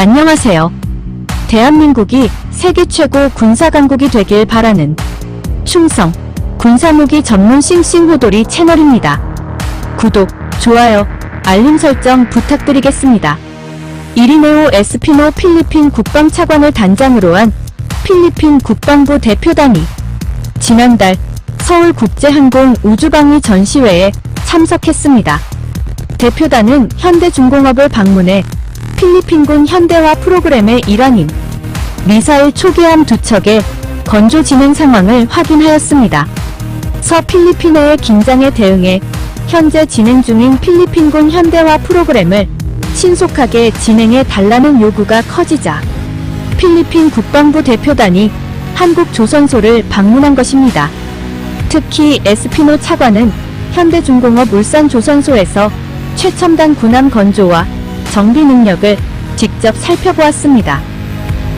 안녕하세요. 대한민국이 세계 최고 군사강국이 되길 바라는 충성, 군사무기 전문 싱싱호돌이 채널입니다. 구독, 좋아요, 알림 설정 부탁드리겠습니다. 이리네오 에스피노 필리핀 국방차관을 단장으로 한 필리핀 국방부 대표단이 지난달 서울국제항공우주방위 전시회에 참석했습니다. 대표단은 현대중공업을 방문해 필리핀군 현대화 프로그램의 일환인 미사일 초계함 2척의 건조 진행 상황을 확인하였습니다. 서필리핀해의 긴장에 대응해 현재 진행 중인 필리핀군 현대화 프로그램을 신속하게 진행해 달라는 요구가 커지자 필리핀 국방부 대표단이 한국조선소를 방문한 것입니다. 특히 에스피노 차관은 현대중공업 울산조선소에서 최첨단 군함 건조와 정비 능력을 직접 살펴보았습니다.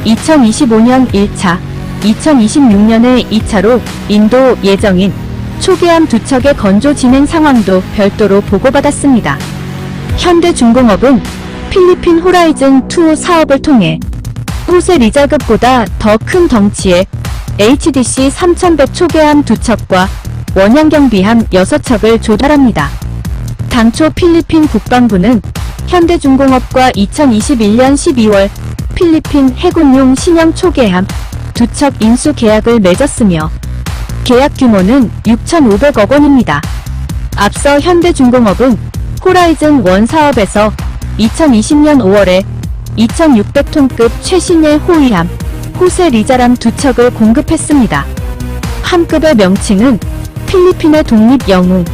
2025년 1차, 2026년에 2차로 인도 예정인 초계함 2척의 건조 진행 상황도 별도로 보고받았습니다. 현대중공업은 필리핀 호라이즌2 사업을 통해 호세 리잘급보다 더 큰 덩치의 HDC 3100 초계함 2척과 원양경비함 6척을 조달합니다. 당초 필리핀 국방부는 현대중공업과 2021년 12월 필리핀 해군용 신형 초계함 2척 인수 계약을 맺었으며 계약 규모는 6,500억 원입니다. 앞서 현대중공업은 호라이즌1 사업에서 2020년 5월에 2,600톤급 최신의 호위함 호세 리자람 2척을 공급했습니다. 함급의 명칭은 필리핀의 독립 영웅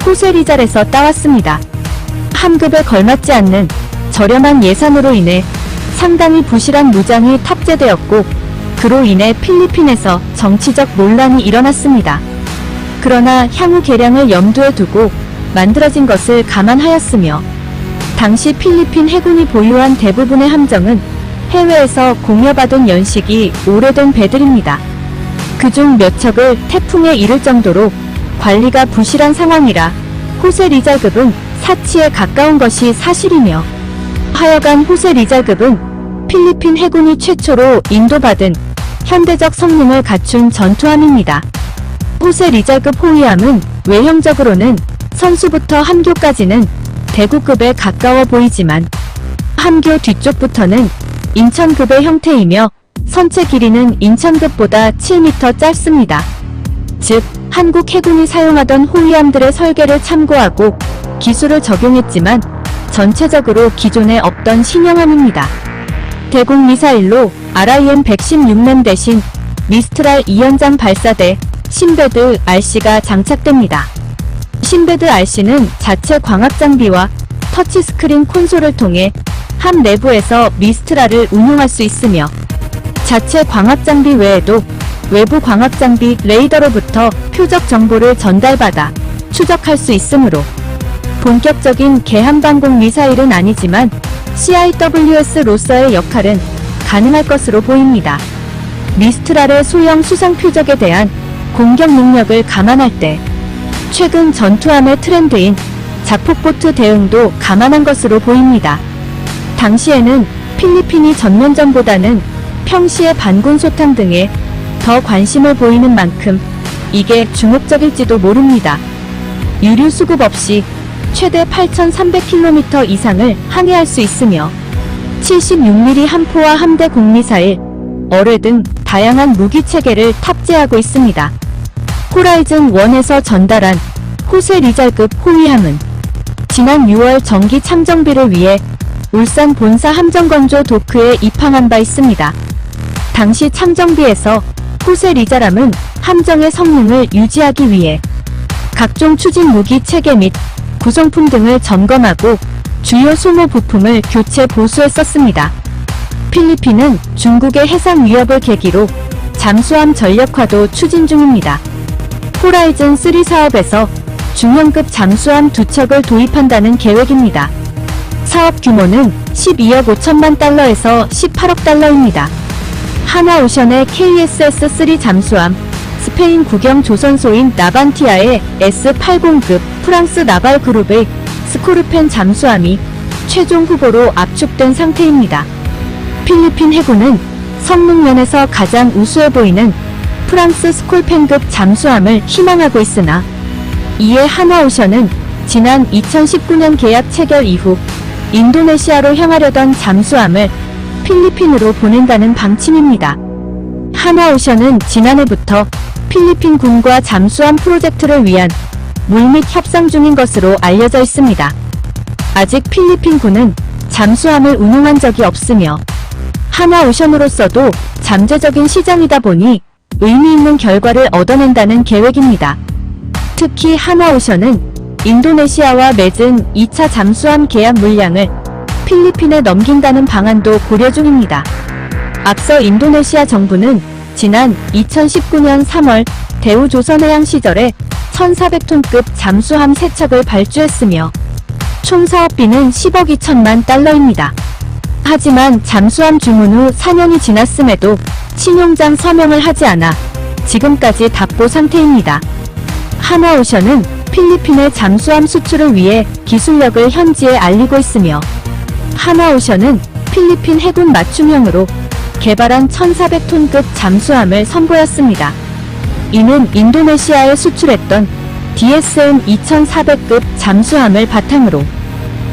호세 리잘에서 따왔습니다. 함급에 걸맞지 않는 저렴한 예산으로 인해 상당히 부실한 무장이 탑재되었고 그로 인해 필리핀에서 정치적 논란이 일어났습니다. 그러나 향후 개량을 염두에 두고 만들어진 것을 감안하였으며 당시 필리핀 해군이 보유한 대부분의 함정은 해외에서 공여받은 연식이 오래된 배들입니다. 그중 몇 척을 태풍에 이를 정도로 관리가 부실한 상황이라 호세 리잘급은 사치에 가까운 것이 사실이며 하여간 호세 리잘급은 필리핀 해군이 최초로 인도받은 현대적 성능을 갖춘 전투함입니다. 호세 리잘급 호위함은 외형적으로는 선수부터 함교까지는 대구급에 가까워 보이지만 함교 뒤쪽부터는 인천급의 형태이며 선체 길이는 인천급보다 7m 짧습니다. 즉, 한국 해군이 사용하던 호위함들의 설계를 참고하고 기술을 적용했지만 전체적으로 기존에 없던 신형함입니다. 대공 미사일로 RIM-116램 대신 미스트랄 2연장 발사대 신베드 RC가 장착됩니다. 신베드 RC는 자체 광학 장비와 터치스크린 콘솔을 통해 함 내부에서 미스트랄을 운용할 수 있으며 자체 광학 장비 외에도 외부 광학 장비 레이더로부터 표적 정보를 전달받아 추적할 수 있으므로 본격적인 개함방공 미사일은 아니지만 CIWS로서의 역할은 가능할 것으로 보입니다. 미스트랄의 소형 수상 표적에 대한 공격 능력을 감안할 때 최근 전투함의 트렌드인 자폭보트 대응도 감안한 것으로 보입니다. 당시에는 필리핀이 전면전보다는 평시의 반군 소탕 등에 더 관심을 보이는 만큼 이게 주목적일지도 모릅니다. 유류 수급 없이 최대 8,300km 이상을 항해할 수 있으며 76mm 함포와 함대 공미사일, 어뢰 등 다양한 무기 체계를 탑재하고 있습니다. 호라이즌1에서 전달한 호세 리잘급 호위함은 지난 6월 정기 참정비를 위해 울산 본사 함정건조 도크에 입항한 바 있습니다. 당시 참정비에서 호세 리자람은 함정의 성능을 유지하기 위해 각종 추진 무기 체계 및 구성품 등을 점검하고 주요 소모 부품을 교체 보수했었습니다. 필리핀은 중국의 해상 위협을 계기로 잠수함 전력화도 추진 중입니다. 호라이즌3 사업에서 중형급 잠수함 2척을 도입한다는 계획입니다. 사업 규모는 12억 5천만 달러에서 18억 달러입니다. 하나오션의 KSS-3 잠수함, 스페인 국영 조선소인 나반티아의 S-80급 프랑스 나발 그룹의 스코르펜 잠수함이 최종 후보로 압축된 상태입니다. 필리핀 해군은 성능면에서 가장 우수해 보이는 프랑스 스콜펜급 잠수함을 희망하고 있으나 이에 하나오션은 지난 2019년 계약 체결 이후 인도네시아로 향하려던 잠수함을 필리핀으로 보낸다는 방침입니다. 하나오션은 지난해부터 필리핀 군과 잠수함 프로젝트를 위한 물밑 협상 중인 것으로 알려져 있습니다. 아직 필리핀 군은 잠수함을 운용한 적이 없으며 하나오션으로서도 잠재적인 시장이다 보니 의미 있는 결과를 얻어낸다는 계획입니다. 특히 하나오션은 인도네시아와 맺은 2차 잠수함 계약 물량을 필리핀에 넘긴다는 방안도 고려 중입니다. 앞서 인도네시아 정부는 지난 2019년 3월 대우조선해양 시절에 1,400톤급 잠수함 3척을 발주했으며 총 사업비는 10억 2천만 달러입니다. 하지만 잠수함 주문 후 4년이 지났음에도 신용장 서명을 하지 않아 지금까지 답보 상태입니다. 하나오션은 필리핀의 잠수함 수출을 위해 기술력을 현지에 알리고 있으며 하나오션은 필리핀 해군 맞춤형으로 개발한 1,400톤급 잠수함을 선보였습니다. 이는 인도네시아에 수출했던 DSM 2400급 잠수함을 바탕으로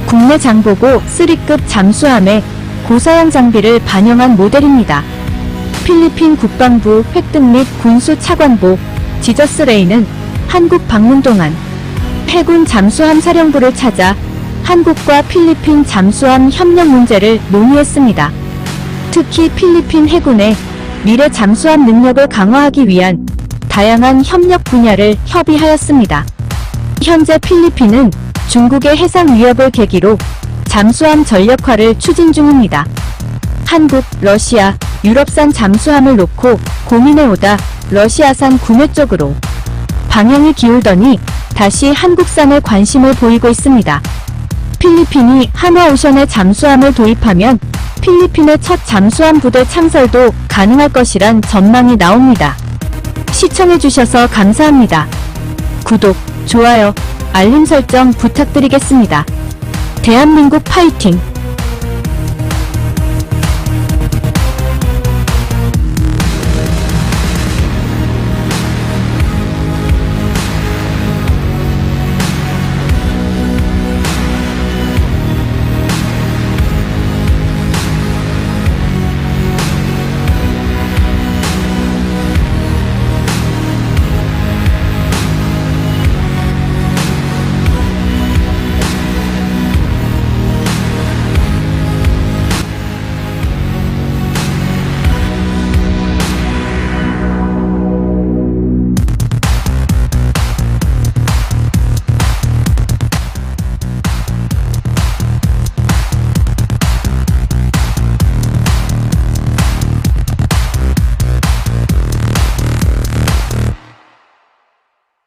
국내 장보고 3급 잠수함의 고사양 장비를 반영한 모델입니다. 필리핀 국방부 획득 및 군수 차관보 지저스 레이는 한국 방문 동안 해군 잠수함 사령부를 찾아 한국과 필리핀 잠수함 협력 문제를 논의했습니다. 특히 필리핀 해군의 미래 잠수함 능력을 강화하기 위한 다양한 협력 분야를 협의하였습니다. 현재 필리핀은 중국의 해상 위협을 계기로 잠수함 전력화를 추진 중입니다. 한국, 러시아, 유럽산 잠수함을 놓고 고민해오다 러시아산 구매 쪽으로 방향이 기울더니 다시 한국산에 관심을 보이고 있습니다. 필리핀이 하나오션의 잠수함을 도입하면 필리핀의 첫 잠수함 부대 창설도 가능할 것이란 전망이 나옵니다. 시청해주셔서 감사합니다. 구독, 좋아요, 알림 설정 부탁드리겠습니다. 대한민국 파이팅!